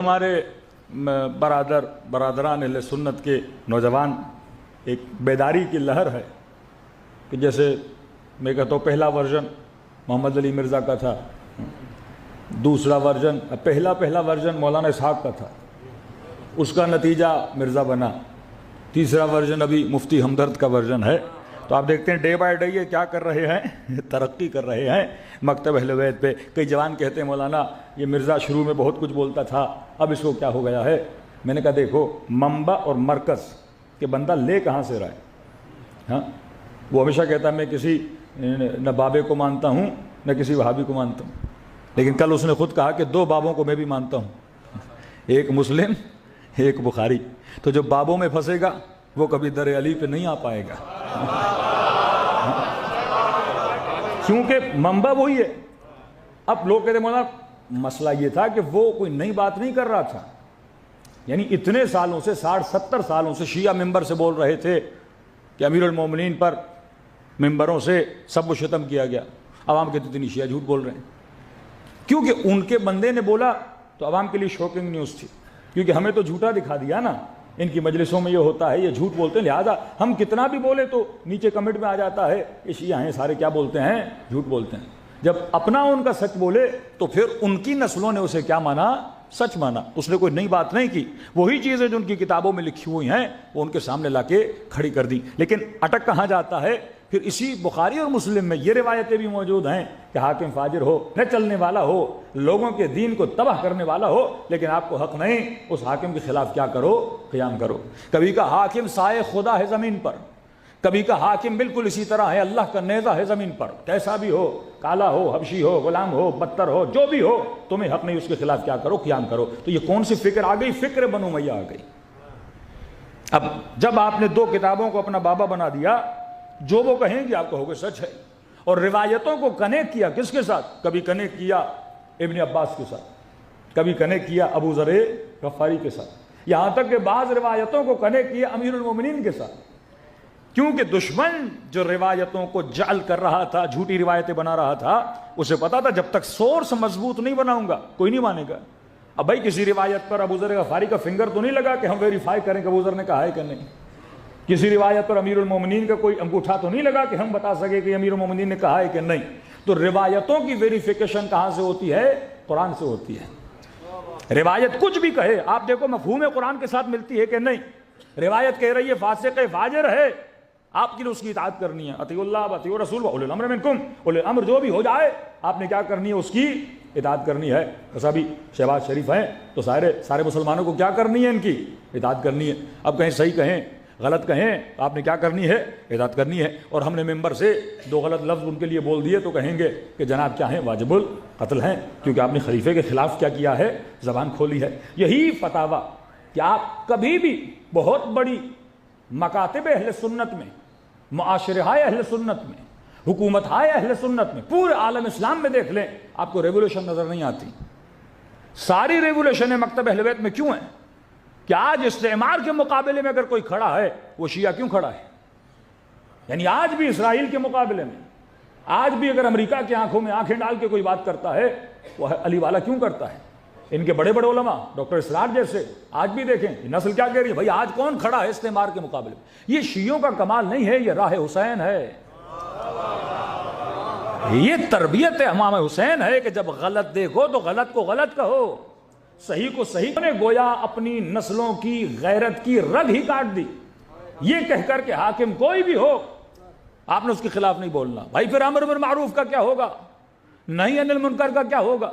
ہمارے برادران اہل سنت کے نوجوان ایک بیداری کی لہر ہے کہ جیسے میں کہتا ہوں پہلا ورژن محمد علی مرزا کا تھا، دوسرا ورژن پہلا ورژن مولانا اسحاق کا تھا، اس کا نتیجہ مرزا بنا، تیسرا ورژن ابھی مفتی ہمدرد کا ورژن ہے۔ تو آپ دیکھتے ہیں ڈے بائی ڈے یہ کیا کر رہے ہیں، ترقی کر رہے ہیں مکتب اہل بیت پہ۔ کئی جوان کہتے ہیں مولانا یہ مرزا شروع میں بہت کچھ بولتا تھا، اب اس کو کیا ہو گیا ہے؟ میں نے کہا دیکھو منبع اور مرکز کہ بندہ لے کہاں سے رہا ہے۔ ہاں وہ ہمیشہ کہتا ہے میں کسی نہ بابے کو مانتا ہوں نہ کسی وہابی کو مانتا ہوں، لیکن کل اس نے خود کہا کہ دو بابوں کو میں بھی مانتا ہوں، ایک مسلم ایک بخاری۔ تو جو بابوں میں پھنسے گا وہ کبھی در علی پہ نہیں آ پائے گا، کیونکہ منبع وہی ہے۔ اب لوگ کہتے ہیں مولانا مسئلہ یہ تھا کہ وہ کوئی نئی بات نہیں کر رہا تھا، یعنی اتنے سالوں سے 60-70 سالوں سے شیعہ ممبر سے بول رہے تھے کہ امیر المومنین پر ممبروں سے سب و شتم کیا گیا، عوام کہتے اتنی شیعہ جھوٹ بول رہے ہیں، کیونکہ ان کے بندے نے بولا تو عوام کے لیے شوکنگ نیوز تھی، کیونکہ ہمیں تو جھوٹا دکھا دیا نا، ان کی مجلسوں میں یہ ہوتا ہے، یہ جھوٹ بولتے ہیں، لہذا ہم کتنا بھی بولے تو نیچے کمنٹ میں آ جاتا ہے یہ شیعہ ہیں سارے کیا بولتے ہیں، جھوٹ بولتے ہیں۔ جب اپنا ان کا سچ بولے تو پھر ان کی نسلوں نے اسے کیا مانا؟ سچ مانا۔ اس نے کوئی نئی بات نہیں کی، وہی چیزیں جو ان کی کتابوں میں لکھی ہوئی ہیں وہ ان کے سامنے لا کے کھڑی کر دی۔ لیکن اٹک کہاں جاتا ہے؟ پھر اسی بخاری اور مسلم میں یہ روایتیں بھی موجود ہیں کہ حاکم فاجر ہو، نہ چلنے والا ہو، لوگوں کے دین کو تباہ کرنے والا ہو، لیکن آپ کو حق نہیں اس حاکم کے خلاف کیا کرو؟ قیام کرو۔ کبھی کا حاکم سائے خدا ہے زمین پر، کبھی کا حاکم بالکل اسی طرح ہے اللہ کا نیزہ ہے زمین پر، کیسا بھی ہو، کالا ہو، حبشی ہو، غلام ہو، بدتر ہو، جو بھی ہو، تمہیں حق نہیں اس کے خلاف کیا کرو؟ قیام کرو۔ تو یہ کون سی فکر آ گئی؟ فکر بنو امیہ آ گئی۔ اب جب آپ نے دو کتابوں کو اپنا بابا بنا دیا، جو وہ کہیں گے آپ کہو گے سچ ہے، اور روایتوں کو کنیکٹ کیا کس کے ساتھ؟ کبھی کنیکٹ کیا ابن عباس کے ساتھ، کبھی کنیکٹ کیا ابو ذر غفاری کے ساتھ، یہاں تک کہ بعض روایتوں کو کنیکٹ کیا امیر المومنین کے ساتھ، کیونکہ دشمن جو روایتوں کو جعل کر رہا تھا، جھوٹی روایتیں بنا رہا تھا، اسے پتا تھا جب تک سورس مضبوط نہیں بناؤں گا کوئی نہیں مانے گا۔ اب بھائی کسی روایت پر ابو ذر غفاری کا فنگر تو نہیں لگا کہ ہم ویریفائی کریں کہ ابو ذر نے کہا ہے کہ نہیں، کسی روایت پر امیر المومنین کا کوئی انگوٹھا تو نہیں لگا کہ ہم بتا سکے کہ امیر المومنین نے کہا ہے کہ نہیں۔ تو روایتوں کی ویریفیکیشن کہاں سے ہوتی ہے؟ قرآن سے ہوتی ہے۔ روایت کچھ بھی کہے، آپ دیکھو مفہوم قرآن کے ساتھ ملتی ہے کہ نہیں۔ روایت کہہ رہی ہے فاسق فاجر ہے، آپ کی اس کی اطاعت کرنی ہے، اطیعوا اللہ واطیعوا الرسول واولی الامر منکم، اولی الامر جو بھی ہو جائے آپ نے کیا کرنی ہے؟ اس کی اطاعت کرنی ہے۔ بس ابھی شہباز شریف ہیں تو سارے مسلمانوں کو کیا کرنی ہے؟ ان کی اطاعت کرنی ہے۔ اب کہیں صحیح کہیں غلط کہیں آپ نے کیا کرنی ہے؟ اطاعت کرنی ہے۔ اور ہم نے ممبر سے دو غلط لفظ ان کے لیے بول دیے تو کہیں گے کہ جناب کیا ہیں؟ واجب القتل ہیں، کیونکہ آپ نے خلیفے کے خلاف کیا کیا ہے؟ زبان کھولی ہے۔ یہی فتاویٰ کہ آپ کبھی بھی بہت بڑی مکاتب اہل سنت میں، معاشرہ اہل سنت میں، حکومت اہل سنت میں، پورے عالم اسلام میں دیکھ لیں آپ کو ریولوشن نظر نہیں آتی۔ ساری ریولوشنیں مکتب اہل بیت میں کیوں ہیں؟ کہ آج استعمار کے مقابلے میں اگر کوئی کھڑا ہے وہ شیعہ کیوں کھڑا ہے؟ یعنی آج بھی اسرائیل کے مقابلے میں، آج بھی اگر امریکہ کی آنکھوں میں آنکھیں ڈال کے کوئی بات کرتا ہے وہ علی والا کیوں کرتا ہے؟ ان کے بڑے بڑے علماء ڈاکٹر اسرار جیسے آج بھی دیکھیں یہ نسل کیا کہہ رہی ہے؟ بھائی آج کون کھڑا ہے استعمار کے مقابلے میں؟ یہ شیعوں کا کمال نہیں ہے، یہ راہ حسین ہے، یہ تربیت امام حسین ہے کہ جب غلط دیکھو تو غلط کو غلط کہو، صحیح کو صحیح۔ نے گویا اپنی نسلوں کی غیرت کی رگ ہی کاٹ دی، یہ کہہ کر کہ حاکم کوئی بھی ہو آپ نے اس کے خلاف نہیں بولنا۔ بھائی پھر امر بالمعروف کا کیا ہوگا؟ نہی عن المنکر کا کیا ہوگا؟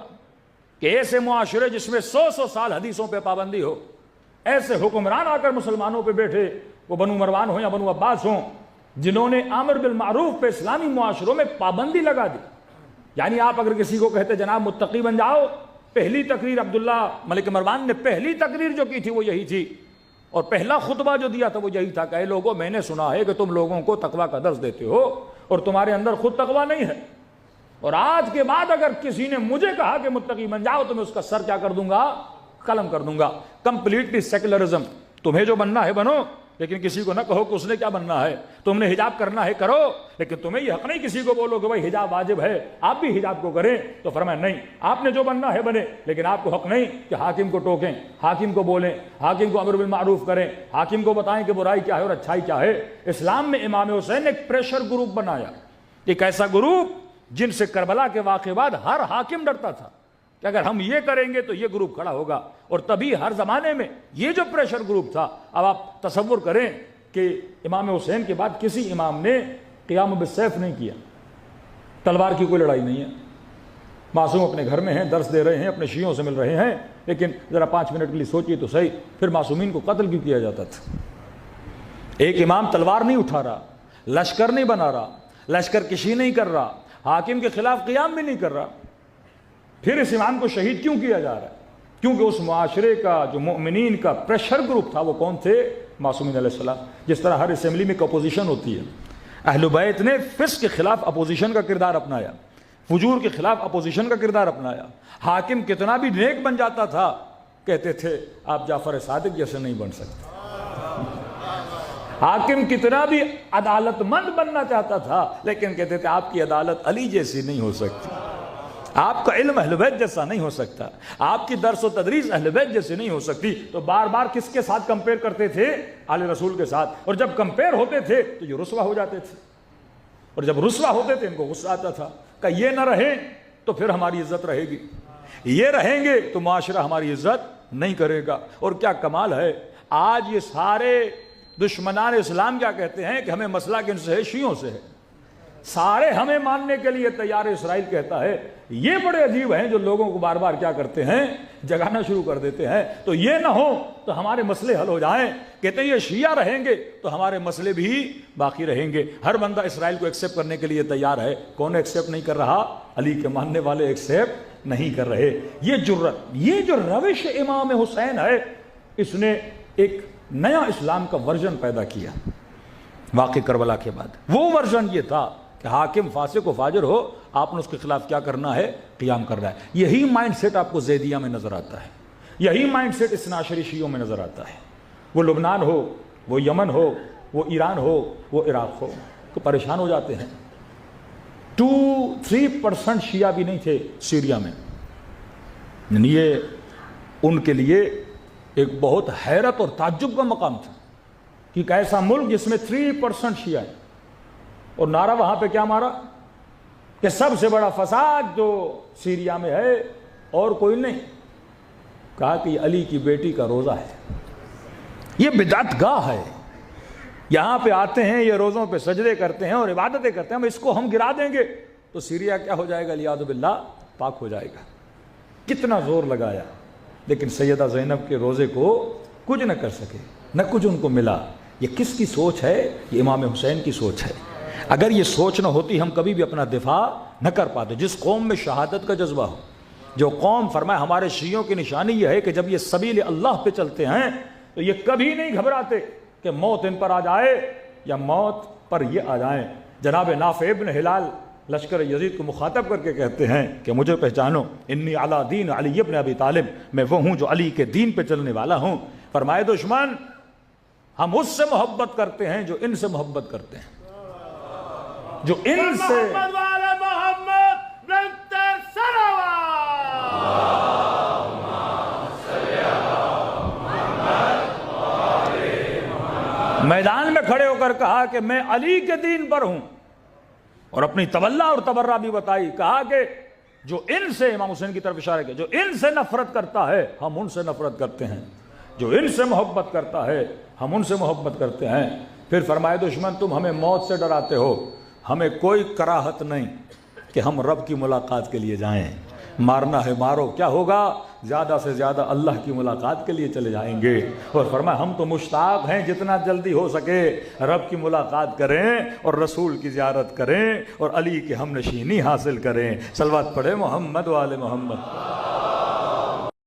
کہ ایسے معاشرے جس میں 100 سال حدیثوں پہ پابندی ہو، ایسے حکمران آ کر مسلمانوں پہ بیٹھے، وہ بنو مروان ہوں یا بنو عباس ہوں، جنہوں نے امر بالمعروف پہ اسلامی معاشروں میں پابندی لگا دی۔ یعنی آپ اگر کسی کو کہتے جناب متقی بن جاؤ، پہلی تقریر عبداللہ ملک مروان نے پہلی تقریر جو کی تھی وہ یہی تھی، اور پہلا خطبہ جو دیا تھا وہ یہی تھا کہ اے لوگوں میں نے سنا ہے کہ تم لوگوں کو تقویٰ کا درس دیتے ہو اور تمہارے اندر خود تقویٰ نہیں ہے، اور آج کے بعد اگر کسی نے مجھے کہا کہ متقی بن جاؤ تو میں اس کا سر کیا کر دوں گا؟ قلم کر دوں گا۔ کمپلیٹلی سیکولرزم، تمہیں جو بننا ہے بنو، لیکن کسی کو نہ کہو کہ اس نے کیا بننا ہے، تم نے حجاب کرنا ہے کرو، لیکن تمہیں یہ حق نہیں کسی کو بولو کہ بھائی حجاب واجب ہے آپ بھی حجاب کو کریں۔ تو فرمایا نہیں، آپ نے جو بننا ہے بنے، لیکن آپ کو حق نہیں کہ حاکم کو ٹوکیں، حاکم کو بولیں، حاکم کو امر بالمعروف کریں، حاکم کو بتائیں کہ برائی کیا ہے اور اچھائی کیا ہے۔ اسلام میں امام حسین نے ایک پریشر گروپ بنایا، ایک ایسا گروپ جن سے کربلا کے واقعے بعد ہر حاکم ڈرتا تھا کہ اگر ہم یہ کریں گے تو یہ گروپ کھڑا ہوگا، اور تبھی ہر زمانے میں یہ جو پریشر گروپ تھا۔ اب آپ تصور کریں کہ امام حسین کے بعد کسی امام نے قیام بالسیف نہیں کیا، تلوار کی کوئی لڑائی نہیں ہے، معصوم اپنے گھر میں ہیں، درس دے رہے ہیں، اپنے شیعوں سے مل رہے ہیں، لیکن ذرا 5 منٹ کے لیے سوچیے تو صحیح، پھر معصومین کو قتل کیوں کیا جاتا تھا؟ ایک امام تلوار نہیں اٹھا رہا، لشکر نہیں بنا رہا، لشکر کشی نہیں کر رہا، حاکم کے خلاف قیام بھی نہیں کر رہا، پھر اس امام کو شہید کیوں کیا جا رہا ہے؟ کیونکہ اس معاشرے کا جو مؤمنین کا پریشر گروپ تھا وہ کون تھے؟ معصومین علیہ السلام۔ جس طرح ہر اسمبلی میں ایک اپوزیشن ہوتی ہے، اہل بیت نے فسق کے خلاف اپوزیشن کا کردار اپنایا، فجور کے خلاف اپوزیشن کا کردار اپنایا۔ حاکم کتنا بھی نیک بن جاتا تھا کہتے تھے آپ جعفر صادق جیسے نہیں بن سکتے، حاکم کتنا بھی عدالت مند بننا چاہتا تھا لیکن کہتے تھے آپ کی عدالت علی جیسی نہیں ہو سکتی، آپ کا علم اہل بیت جیسا نہیں ہو سکتا، آپ کی درس و تدریس اہل بیت جیسے نہیں ہو سکتی۔ تو بار بار کس کے ساتھ کمپیئر کرتے تھے؟ آل رسول کے ساتھ، اور جب کمپیئر ہوتے تھے تو یہ رسوا ہو جاتے تھے، اور جب رسوا ہوتے تھے ان کو غصہ آتا تھا کہ یہ نہ رہیں تو پھر ہماری عزت رہے گی، یہ رہیں گے تو معاشرہ ہماری عزت نہیں کرے گا۔ اور کیا کمال ہے، آج یہ سارے دشمنان اسلام کیا کہتے ہیں کہ ہمیں مسئلہ کن سے ہے؟ شیعوں سے ہے، سارے ہمیں ماننے کے لیے تیار۔ اسرائیل کہتا ہے یہ بڑے عجیب ہیں جو لوگوں کو بار بار کیا کرتے ہیں؟ جگانا شروع کر دیتے ہیں، تو یہ نہ ہو تو ہمارے مسئلے حل ہو جائیں۔ کہتے ہیں یہ شیعہ رہیں گے تو ہمارے مسئلے بھی باقی رہیں گے۔ ہر بندہ اسرائیل کو ایکسیپٹ کرنے کے لیے تیار ہے، کون ایکسیپٹ نہیں کر رہا؟ علی کے ماننے والے ایکسیپٹ نہیں کر رہے۔ یہ جرت، یہ جو روش امام حسین ہے، اس نے ایک نیا اسلام کا ورژن پیدا کیا واقع کربلا کے بعد۔ وہ ورژن یہ تھا کہ حاکم فاسق و فاجر ہو، آپ نے اس کے خلاف کیا کرنا ہے؟ قیام کرنا ہے۔ یہی مائنڈ سیٹ آپ کو زیدیہ میں نظر آتا ہے، یہی مائنڈ سیٹ اثنا عشری شیعوں میں نظر آتا ہے، وہ لبنان ہو، وہ یمن ہو، وہ ایران ہو، وہ عراق ہو، تو پریشان ہو جاتے ہیں۔ 2-3% شیعہ بھی نہیں تھے سیریا میں، یعنی یہ ان کے لیے ایک بہت حیرت اور تعجب کا مقام تھا کہ ایک ایسا ملک جس میں 3% شیعہ ہے، اور نعرہ وہاں پہ کیا مارا کہ سب سے بڑا فساد جو سیریا میں ہے اور کوئی نہیں، کہا کہ یہ علی کی بیٹی کا روزہ ہے، یہ بدعت گاہ ہے، یہاں پہ آتے ہیں، یہ روزوں پہ سجدے کرتے ہیں اور عبادتیں کرتے ہیں، ہم اس کو ہم گرا دیں گے تو سیریا کیا ہو جائے گا؟ لیاذ باللہ پاک ہو جائے گا۔ کتنا زور لگایا لیکن سیدہ زینب کے روزے کو کچھ نہ کر سکے، نہ کچھ ان کو ملا۔ یہ کس کی سوچ ہے؟ یہ امام حسین کی سوچ ہے۔ اگر یہ سوچ نہ ہوتی ہم کبھی بھی اپنا دفاع نہ کر پاتے۔ جس قوم میں شہادت کا جذبہ ہو، جو قوم فرمائے ہمارے شیعوں کی نشانی یہ ہے کہ جب یہ سبیل اللہ پہ چلتے ہیں تو یہ کبھی نہیں گھبراتے کہ موت ان پر آ جائے یا موت پر یہ آ جائیں۔ جناب نافع ابن ہلال لشکر یزید کو مخاطب کر کے کہتے ہیں کہ مجھے پہچانو، انی علی دین علی ابن ابی طالب، میں وہ ہوں جو علی کے دین پہ چلنے والا ہوں۔ فرمائے دشمن ہم اس سے محبت کرتے ہیں جو ان سے محبت کرتے ہیں، جو ان سے میدان میں کھڑے ہو کر کہا کہ میں علی کے دین پر ہوں، اور اپنی تولا اور تبرہ بھی بتائی، کہا کہ جو ان سے، امام حسین کی طرف اشارہ کیا، جو ان سے نفرت کرتا ہے ہم ان سے نفرت کرتے ہیں، جو ان سے محبت کرتا ہے ہم ان سے محبت کرتے ہیں۔ پھر فرمائے دشمن تم ہمیں موت سے ڈراتے ہو، ہمیں کوئی کراہت نہیں کہ ہم رب کی ملاقات کے لیے جائیں، مارنا ہے مارو، کیا ہوگا؟ زیادہ سے زیادہ اللہ کی ملاقات کے لیے چلے جائیں گے۔ اور فرمایا ہم تو مشتاق ہیں جتنا جلدی ہو سکے رب کی ملاقات کریں اور رسول کی زیارت کریں اور علی کی ہم نشینی حاصل کریں۔ صلوات پڑھے محمد و آل محمد۔